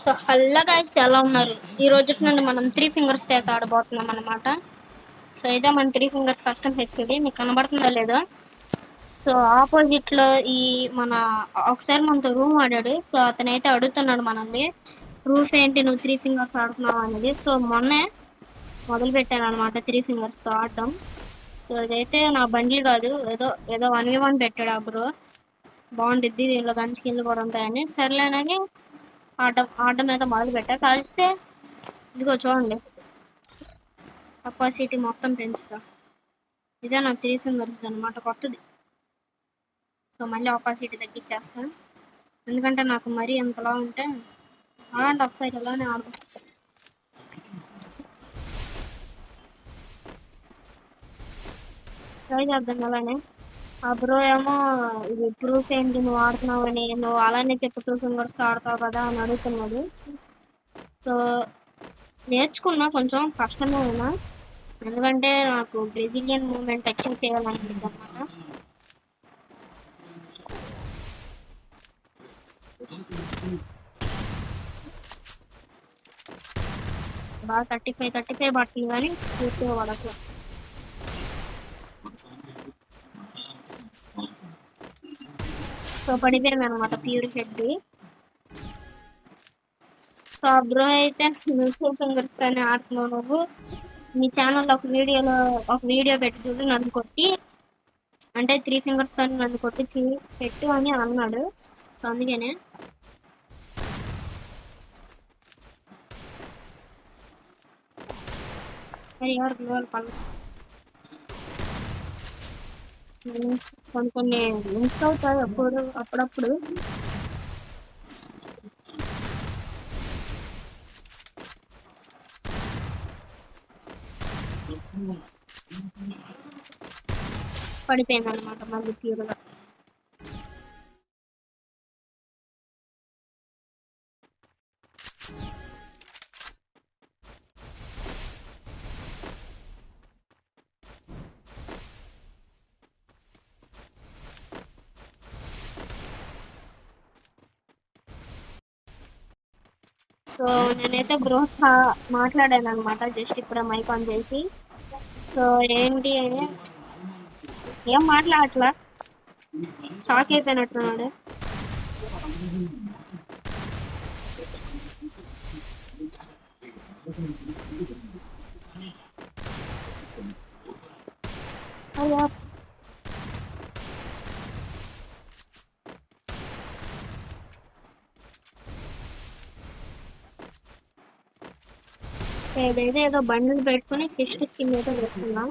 So hello guys, ఎలా ఉన్నారు? ఈ రోజు నుండి మనం 3 ఫింగర్స్ తో ఆడబోతున్నాం అనమాట. సో ఇదే మన 3 ఫింగర్స్ కష్టం హెచ్చుడి మీకు కనబడుతుందో లేదో. సో ఆపోజిట్ లో ఈ మన ఒకసారి మనతో రూమ్ ఆడాడు. సో అతనైతే అడుగుతున్నాడు మనల్ని, ప్రూఫ్ ఏంటి నువ్వు 3 ఫింగర్స్ ఆడుతున్నావు అనేది. సో మొన్నే మొదలు పెట్టాను అనమాట 3 ఫింగర్స్ తో ఆడడం. సో ఇదైతే నా బండ్లు కాదు, ఏదో ఏదో 1v1 పెట్టాడు ఆ బ్రో. బాగుండిద్ది, దీనిలో గన్ స్కిన్లు కూడా ఉంటాయని సర్లేనని ఆడడం మీద మొదలు పెట్టా. కలిస్తే ఇదిగో చూడండి, కెపాసిటీ మొత్తం పెంచుతా. ఇదే నాకు 3 ఫింగర్స్ అనమాట, కొత్తది. సో మళ్ళీ ఆపాసిటీ తగ్గించేస్తాను, ఎందుకంటే నాకు మరీ ఎంతలా ఉంటే ఆడండి ఒకసారి అలానే ఆడదాం. ట్రై చేద్దాం అలానే. ఆ బ్రో ఏమో ఇది ప్రూఫ్ ఏంటి నువ్వు ఆడుతున్నావు అని, నువ్వు అలానే చెప్పి 2 ఫింగర్స్తో ఆడతావు కదా అని అడుగుతున్నాడు. సో నేర్చుకున్నా, కొంచెం కష్టమే అయినా, ఎందుకంటే నాకు బ్రెజిలియన్ మూమెంట్ అచీవ్ చేయాలనుకుంది అనమాట. బాగా 35 పడుతుంది కానీ పూర్తిగా పడట్లేదు. సో పడిపోయింది అనమాట ప్యూర్ హెడ్. సో బ్రో అయితే నువ్వు సింగర్స్ తోనే ఆడుతున్నావు, నువ్వు నీ ఛానల్లో ఒక వీడియో పెట్టి చూడు, నన్ను కొట్టి అంటే 3 ఫింగర్స్ తోని నన్ను కొట్టి పెట్టు అని అన్నాడు. సో అందుకనే మరి ఎవరు పిల్లలు కొన్ని మిస్ అవుతాయి అప్పుడప్పుడు. పడిపోయింది అనమాట మళ్ళీ ప్యూర్గా. సో నేనైతే బ్రో మాట్లాడాను అనమాట, జస్ట్ ఇప్పుడు మైక్ ఆన్ చేసి. సో ఏంటి అని ఏం మాట్లాడట్లా, షాక్ అయిపోయినట్టున్నాడు. అయ్యా ఏదైతే ఏదో బండిని పెట్టుకుని ఫిష్ స్కిన్ అయితే పెట్టుకున్నాం.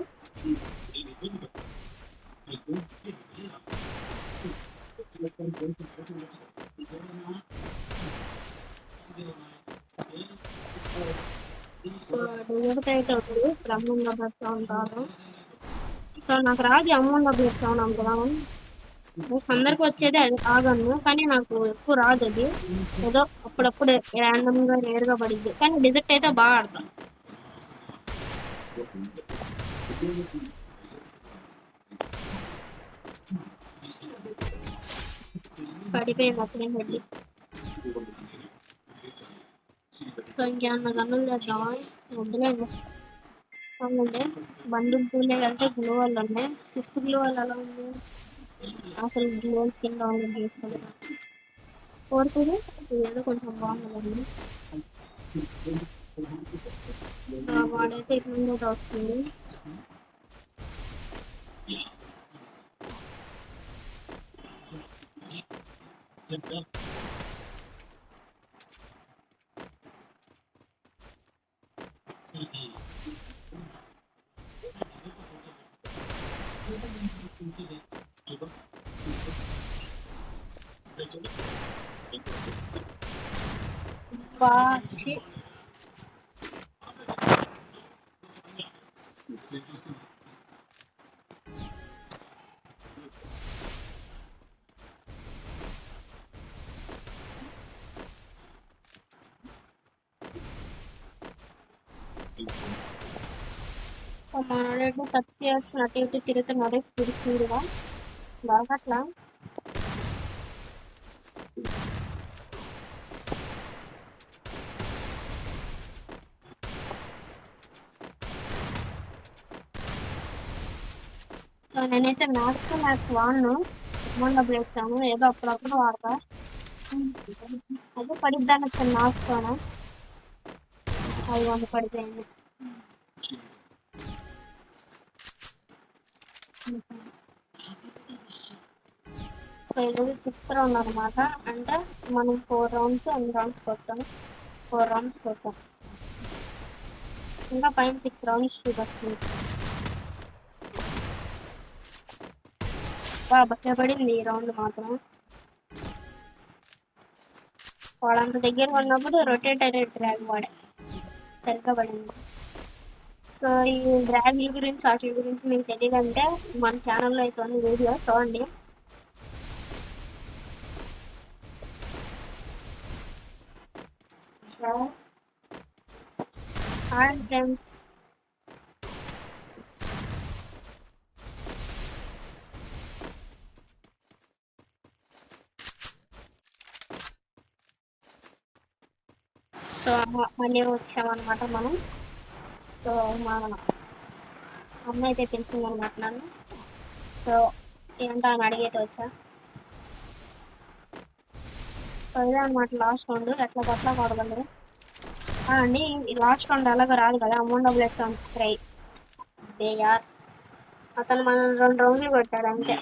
డెజర్ట్ అయితే ఉంటుంది, ఇప్పుడు అమ్మంగా పెడతా ఉంటారు. సో నాకు రాదు అమ్మంగా పెడతా ఉన్నాం కదా, అందరికి వచ్చేది అది ఆగను, కానీ నాకు ఎక్కువ రాదు అది. ఏదో అప్పుడప్పుడు ర్యాండమ్ గా రేర్ గా పడిద్ది, కానీ డిజర్ట్ అయితే బాగా ఆడతాం. పడిపోయింది అప్పుడే వెళ్ళి. సో ఇంకేమన్నా గన్నులు చేద్దామా? వద్దులేండి. అవునండి, బండి పూలే వెళ్తే గ్లో వాళ్ళు ఉన్నాయి. ఫిస్ట్ గ్లో వాళ్ళు ఎలా ఉంది అసలు, గ్లోల్స్ కింద డౌన్లోడ్ చేసుకోలేదు. కోరుతుంది ఏదో కొంచెం బాగుందండి. వాడైతే ఇటు నుండి వస్తుంది. బాచి మనోడు కత్తి వేసుకుని అటు ఇటు తిరుగుతున్నాడు స్పీడ్గా. బాగట్లా సో నేనైతే మ్యాథ్స్ వాడను. మొన్న వేస్తాను ఏదో అప్పుడప్పుడు వాడతా. అదే పడిద్దాని వచ్చాను మ్యాథ్స్తోనే. అది వంద పడిపోయింది. సో ఇది 6th రౌండ్ అనమాట. అంటే మనం 4 రౌండ్స్ ఎన్ని రౌండ్స్ కొట్టాం, 4 రౌండ్స్ కొట్టాం. ఇంకా పైన 6 రౌండ్స్ చూపిస్తుంది. బాగా పడింది ఈ రౌండ్ మాత్రం. వాడంత దగ్గర ఉన్నప్పుడు రొటేట్ అనే డ్రాగ్ వాడే సరిగ్గా పడింది. సో ఈ డ్రాగ్ల గురించి వాటి గురించి మీకు తెలియదంటే మన ఛానల్లో అయితే ఉంది వీడియో చూడండి. Hi friends. సో మళ్ళీ వచ్చామన్నమాట మనం. సో మా అమ్మ అయితే పిలిచిందనమాట నన్ను. సో ఏంటో అని అడిగైతే వచ్చా. సో ఇదే అనమాట లాస్ట్ రౌండ్. ఎట్లా కొట్లా కొడగలరు అండి. ఈ లాస్ట్ రౌండ్ అలాగ రాదు కదా, అమౌంట్ డబుల్ ఎట్లా ట్రై యార్. అతను మనం 2 రౌండ్లు కొట్టాడు అంతే.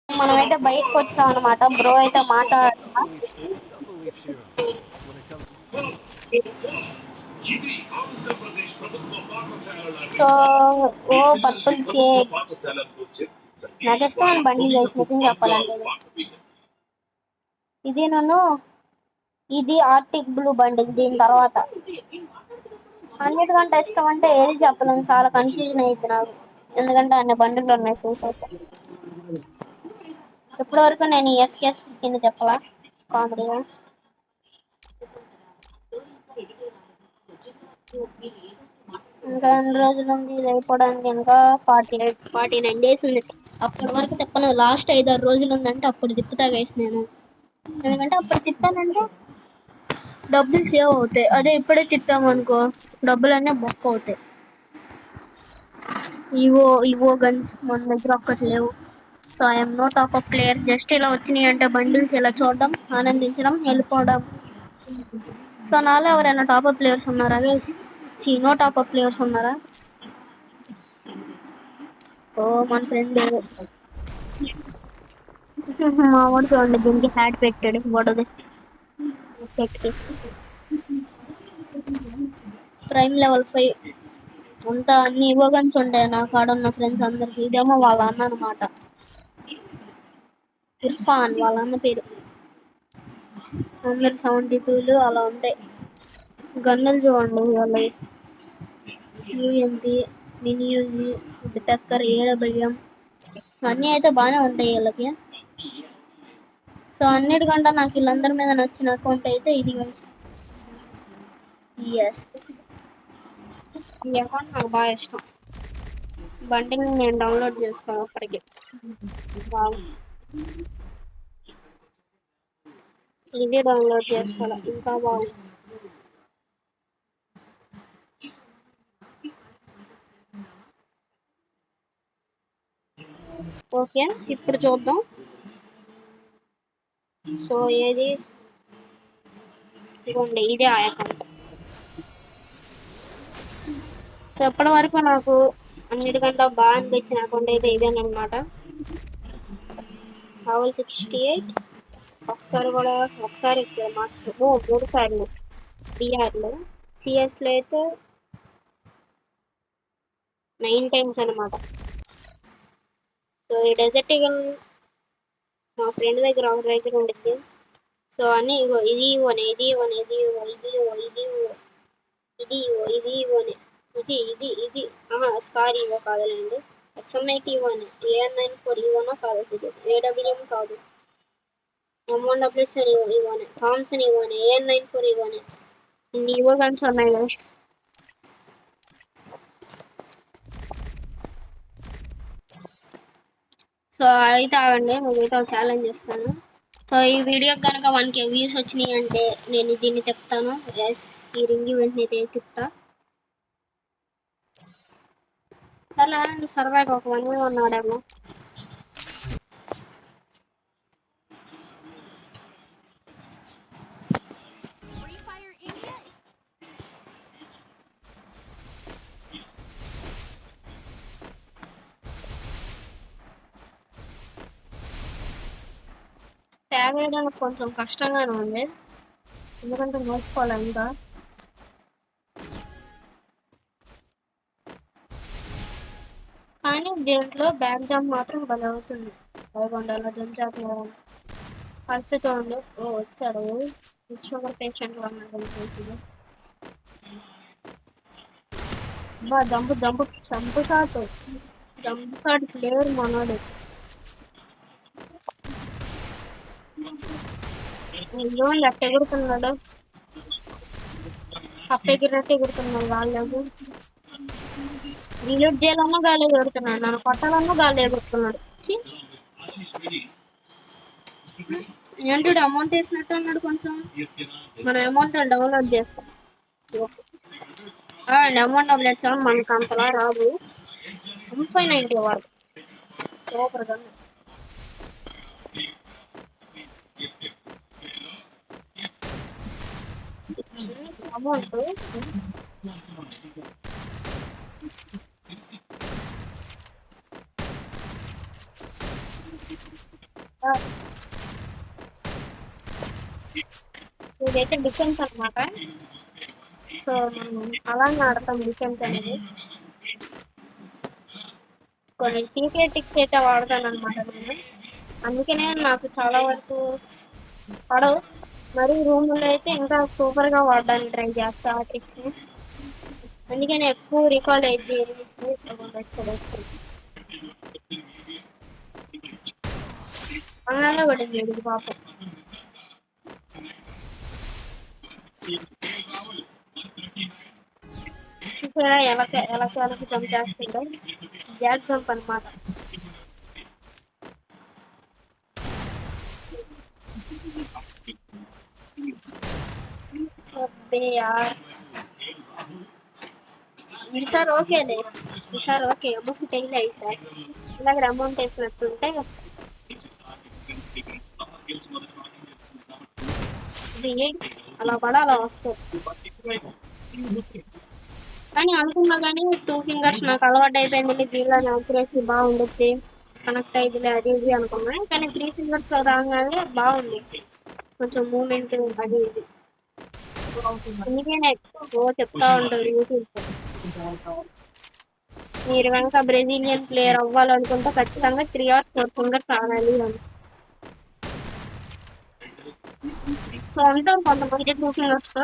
మనమైతే బయటకు వచ్చాం అనమాట. బ్రో అయితే మాట్లాడుతున్నా. సో ఓ పర్పుల్ షేడ్ నాకు ఇష్టమైన బండి చేసి నిజం చెప్పాలంటే ఇది నన్ను ఇది ఆర్టిక్ బ్లూ బండిల్. దీని తర్వాత అన్నిటికంటే ఇష్టం అంటే ఏది చెప్పలేను, చాలా కన్ఫ్యూజన్ అయ్యింది నాకు. ఎందుకంటే అన్ని బండిలు ఉన్నాయి చూసైతే. ఇప్పటి వరకు నేను ఎస్కేఎస్ స్కిన్ చెప్పలా కామెడీగా. ఇంకా ఎన్ని రోజులు ఉంది ఇది అయిపోవడానికి? ఇంకా 49 డేస్ ఉంది. అప్పటి వరకు తిప్పను. లాస్ట్ 5-6 రోజులు ఉందంటే అప్పుడు తిప్పుతా గైస్ నేను. ఎందుకంటే అప్పుడు తిప్పానంటే డబ్బులు సేవ్ అవుతాయి. అదే ఇప్పుడే తిప్పామనుకో డబ్బులన్నీ బొక్క అవుతాయి. ఇవో గన్స్ మన దగ్గర ఒక్కటి లేవు. So I'm no top up player. Just ఇలా వచ్చినాయి అంటే బండిల్స్ ఇలా చూడడం, ఆనందించడం, వెళ్ళిపోవడం. సో నాలో ఎవరైనా టాప్ అప్ ప్లేయర్స్ ఉన్నారా guys? No top up players ఉన్నారా? ఓ మన ఫ్రెండ్ మా వాడు చూడండి దీనికి హ్యాట్ పెట్టాడు. వాడు పెట్టి ప్రైమ్ లెవెల్ 5 అంతా అన్ని ఇవ్వగన్స్ ఉండే నా కాడ ఉన్న ఫ్రెండ్స్ అందరికి. ఇదేమో వాళ్ళ అన్న అనమాట, ఇర్ఫాన్ వాళ్ళ అన్న పేరు. అందరు 72లు అలా ఉంటాయి. గన్నులు చూడండి వాళ్ళవి. UMP mini uzi woodpecker AWM అన్నీ అయితే బాగానే ఉంటాయి వీళ్ళకి. సో అన్నిటికంటే నాకు వీళ్ళందరి మీద నచ్చిన అకౌంట్ అయితే ఇది గైస్. ఎస్, ఈ అకౌంట్ నాకు బాగా ఇష్టం. బండిని నేను డౌన్లోడ్ చేసుకోను అప్పటికి. ఇది డౌన్లోడ్ చేసుకోవాలి, ఇంకా బాగుంది. ఓకే, ఇప్పుడు చూద్దాం. సో ఏది, ఇదిగోండి ఇదే ఆ అకౌంట్. సో ఇప్పటి వరకు నాకు అన్నిటికంటే బాగా అనిపించిన అకౌంట్ అయితే ఇదేనమాట. రావల్ 68 ఒకసారి ఎక్కారు మాస్టర్. 3 సార్లు డిఆర్లో. సిఎస్లో అయితే 9 టైమ్స్ అనమాట. సో ఈ డెజర్ట్ ఈగల్ మా ఫ్రెండ్ దగ్గర ఒక దగ్గర ఉండిద్ది. సో అన్నీ ఇగో ఇది ఇవ్వని, ఇది ఇవ్వని, ఇది ఇవ్వ, ఇది ఇవ్వ, ఇది ఇవ్వ, ఇది ఇవ్వ, ఇది ఇవ్వని, ఇది ఇది ఇది స్కార్ ఇవ్వ కాదులేండి. XM8 ఇవ్వని, AN94 ఇవ్వనో కాదు, ఇది AWM కాదు, M1W ఇవ్వని, థామ్సన్ ఇవ్వని, AN94 ఇవ్వని, ఇన్ని ఇవ్వ గన్స్ ఉన్నాయి కదా. సో అయితే ఆగండి, మీకైతే ఒక ఛాలెంజ్ చేస్తాను. సో ఈ వీడియోకి కనుక 1K వ్యూస్ వచ్చినాయి అంటే నేను దీన్ని తిప్పుతాను. ఎస్, ఈ రింగ్ వెంటనే తిప్పుతా. సరే అండి, సర్వైవ్ ఒక 1 వీక్ ఉన్నాడేమో. ట్యాగ్ వేయడానికి కొంచెం కష్టంగానే ఉంది, ఎందుకంటే నేర్చుకోవాలి ఇంకా. కానీ దీంట్లో బ్యాక్ జంప్ మాత్రం భలే అవుతుంది. పదకొండలో జంప్ చేస్తున్నారు ఫస్ట్ చూడండి. వచ్చాడు sugar patient jump jump jump shot, jump shot clear మనోడు. అయ్యో ఎట్ట ఎగురుతున్నాడు, ఎగిరినట్టు ఎగురుతున్నాడు. వాళ్ళకు రిలీట్ చేయాలన్నా గాలి ఎగురుతున్నాడు, నన్ను కొట్టాలన్నా గాలి ఎగురుతున్నాడు. ఏంటి అమౌంట్ వేసినట్టు అన్నాడు కొంచెం. మనం అమౌంట్ డౌన్లోడ్ చేస్తాం. అమౌంట్ అప్డేట్ చేయాలి, మనకు అంతలా రాదు. 590 వాడు సూపర్ గా. అమౌంట్ ఇదైతే డిఫెన్స్ అనమాట. సో మనం అలానే ఆడతాం డిఫెన్స్ అనేది. కొన్ని సీక్రెట్ టిక్స్ అయితే వాడతాను అనమాట నేను, అందుకనే నాకు చాలా వరకు పడవు. మరి రూమ్లో అయితే ఇంకా సూపర్గా వాడడానికి ట్రై చేస్తా ఆ ట్రిక్స్ని, అందుకని ఎక్కువ రికాల్ అయితే అలానే పడింది ఇది పాపం. చూసారా ఎలా జంప్ చేస్తుందో, బ్యాక్ జంప్ అనమాట. ఈసారి ఓకేలే, ఈసారి ఓకే. అమౌంట్ వేయలే ఈసారి, ఇలాగ అమౌంట్ వేసినట్టుంటే అలా పడ అలా వస్తుంది. కానీ అనుకున్నా కానీ 2 ఫింగర్స్ నాకు అలవాటు అయిపోయింది, దీనిలో యాక్యురసీ బాగుంటుంది, కనెక్ట్ అయ్యిలే అది ఇది అనుకున్నా. కానీ 3 ఫింగర్స్ లో రాగానే బాగుంది, కొంచెం మూమెంట్ అది ఇది. అందుకే ఎక్కువ చెప్తా ఉంటారు యూట్యూబ్. మీరు కనుక బ్రెజిలియన్ ప్లేయర్ అవ్వాలనుకుంటే ఖచ్చితంగా 3 or 4 ఫింగర్స్ ఆడాలి అని. సో అంటారు కొంతమంది 2 ఫింగర్స్ తో.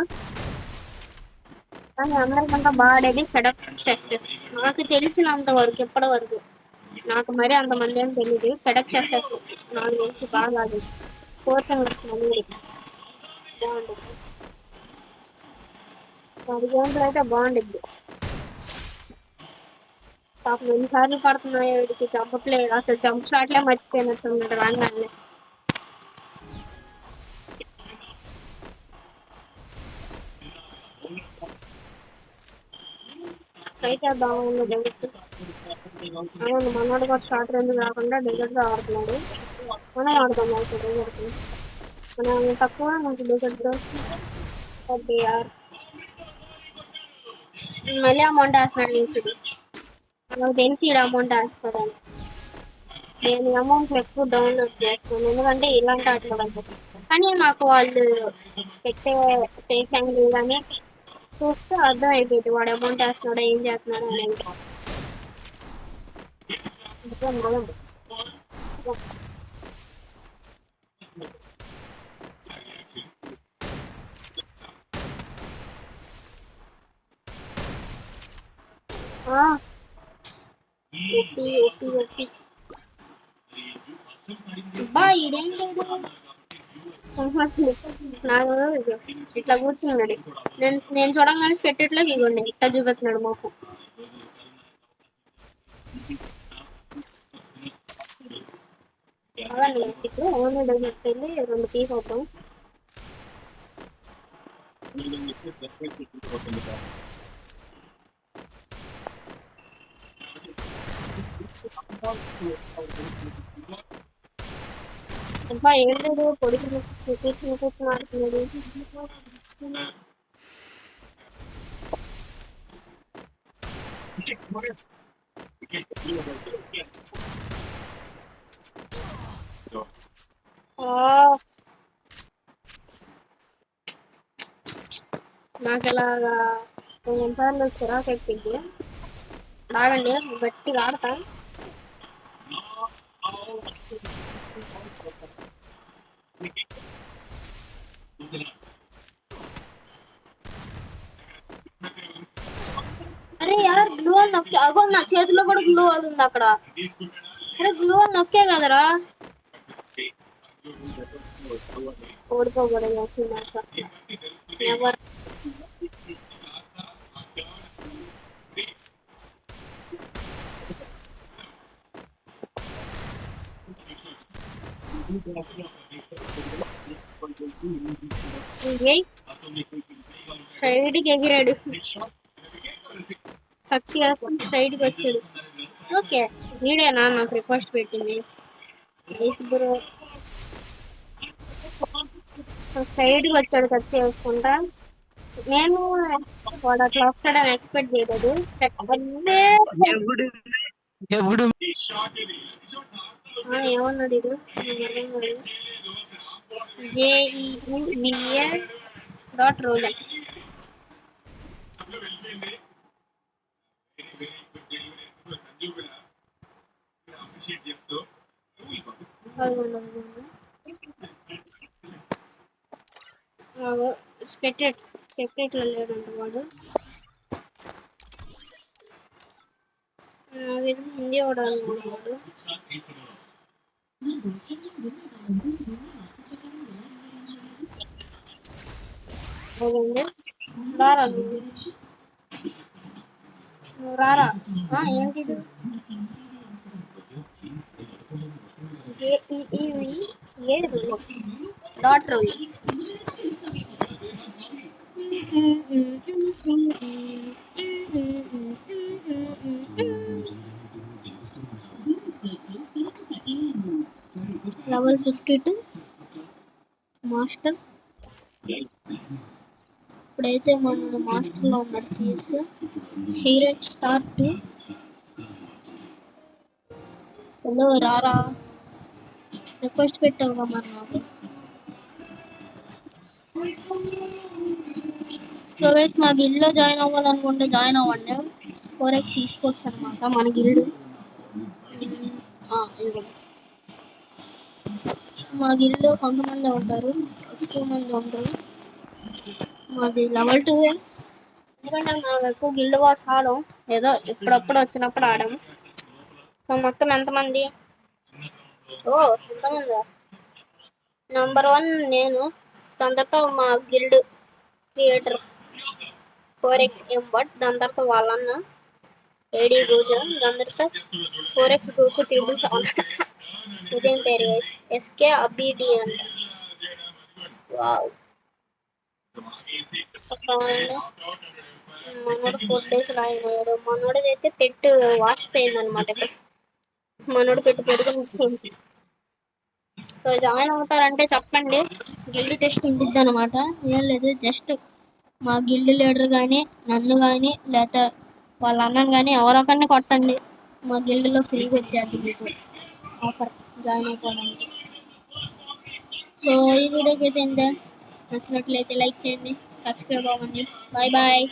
కానీ అందరికంటే బాగా ఆడేది సెడక్స్ ఎఫ్ఎఫ్. నాకు తెలిసినంత వరకు ఇప్పటి వరకు నాకు మరి అంతమంది ఏం తెలియదు. సెడక్స్ ఎఫ్ఎఫ్ నాకు తెలిసి బాగా ఆడేది. ఫోర్త్ అనేది బాగుంటుంది. అది గేమ్లో అయితే బాగుండిద్ది. పాపం ఎన్నిసార్లు పడుతున్నాయో వీడికి చంపట్లేదు, అసలు జంప్ షాట్లే మర్చిపోయినట్టున్నాడు రాగానే. ట్రై చేద్దాం డెజర్ట్. అవును, మనోడు కూడా షార్ట్ రేంజ్ కాకుండా డెజర్ట్ ఆడుతున్నాడు. మనం ఆడుతాం అయితే డెజర్ట్. మనం తక్కువ మనకి డెజర్ట్ ఓకే యార్. మళ్ళీ అమౌంట్ వేస్తున్నాడు ఈసుడు. నాకు తెలిసి ఈడ అమౌంట్ వేస్తాడని. నేను అమౌంట్ ఎక్కువ డౌన్లోడ్ చేస్తాను, ఎందుకంటే ఇలాంటి ఆటలు కదా. కానీ నాకు వాళ్ళు పెట్టే ఫేస్ యాంగిల్ కానీ చూస్తే అర్థం అయిపోయింది వాడు అమౌంట్ వేస్తున్నాడు ఏం చేస్తున్నాడు అనేది. ఒప్పి ఒప్పి ఒప్పి బా ఈడేం లేడు. నాకు ఇట్లా కూర్చున్నాడు. నేను చూడంగానే స్పెట్టెట్లోకి ఇగోండి ఇట్లా చూపెడుతున్నాడు మాకు. అలాంటి ఇప్పుడు ఓన్లీ డెజర్ట్ వెళ్ళి 2 పీస్ అవుతాం. అబ్బా ఏంటంటే పొడికి కూర్చొని ఆడుతున్నాడు. నాకు ఇలాగా కొన్నిసార్లు చిరాకు ఎక్కింది. రాగండి గట్టిగా ఆడతా. అరే యార్ గ్లూ అని నొక్కి అగో నా చేతిలో కూడా గ్లూ అది ఉంది అక్కడ. అరే గ్లూ అని నొక్కే కదరా. ఓడిపోకూడదు ఎవరు. స్ట్రైట్కి ఎగిరాడు, కత్తి వేసుకుని స్ట్రైట్కి వచ్చాడు. ఓకే వీడేనా నాకు రిక్వెస్ట్ పెట్టింది. స్ట్రైట్కి వచ్చాడు కత్తి వేసుకుంటా. నేను వాడు అట్లా వస్తాడని ఎక్స్పెక్ట్ చేయలేదు. ఏమన్నాడు ఇది JEUVA.Rolex. స్పెక్టేట్లో లేడంట వాడు. నాకు తెలిసి హిందీ వాడు అనుకున్నాడు. రారా రారా ఏంటి JEUVA.Rolex. level 52 master. ఇప్పుడైతే మనడు మాస్టర్లో ఉన్నాడు. CS హీరెట్ స్టార్ట్. హలో రారా రిక్వెస్ట్ పెట్టావుగా మరి నాకు. సో గైస్ మా గిల్డ్లో జాయిన్ అవ్వాలనుకుంటే జాయిన్ అవ్వండి. 4X esports అనమాట మన గిల్డ్. మా గిల్డ్లో కొంతమంది ఉంటారు, ఎక్కువ మంది ఉంటారు. మాది level 2. ఎందుకంటే మనం ఎక్కువ గిల్డ్ వార్స్ ఆడం, ఏదో ఇప్పుడప్పుడు వచ్చినప్పుడు ఆడాము. సో మొత్తం ఎంతమంది? ఓ ఎంతమంది? నంబర్ 1 నేను, దాని తర్వాత మా గిల్డ్ క్రియేటర్ 4x బట్, దాని తర్వాత వాళ్ళన్న ఏడీ గోజా, దాని తర్వాత 4x గోకు 777. ఇదేం పేరు? ఎస్కే అబిడి అంట. వావ్. మనోడు 4 days రాయినాడు. మనోడిది అయితే పెట్టు వాసిపోయింది అనమాట. ఇక్కడ మనోడు పెట్టు పెరుగుతుంది. సో జాయిన్ అవుతారంటే చెప్పండి, గిల్డ్ టెస్ట్ ఉండిద్ది అనమాట. ఏం లేదు, జస్ట్ మా గిల్డ్ లీడర్ కానీ, నన్ను కానీ, లేకపోతే వాళ్ళ అన్నను కానీ ఎవరో ఒకరిని కొట్టండి, మా గిల్డ్లో ఫ్రీగా వచ్చేది మీకు ఆఫర్ జాయిన్ అయిపోవడానికి. సో ఈ వీడియోకి అయితే ఇంతే. నచ్చినట్లయితే లైక్ చేయండి, సబ్స్క్రైబ్ అవ్వండి. Bye bye.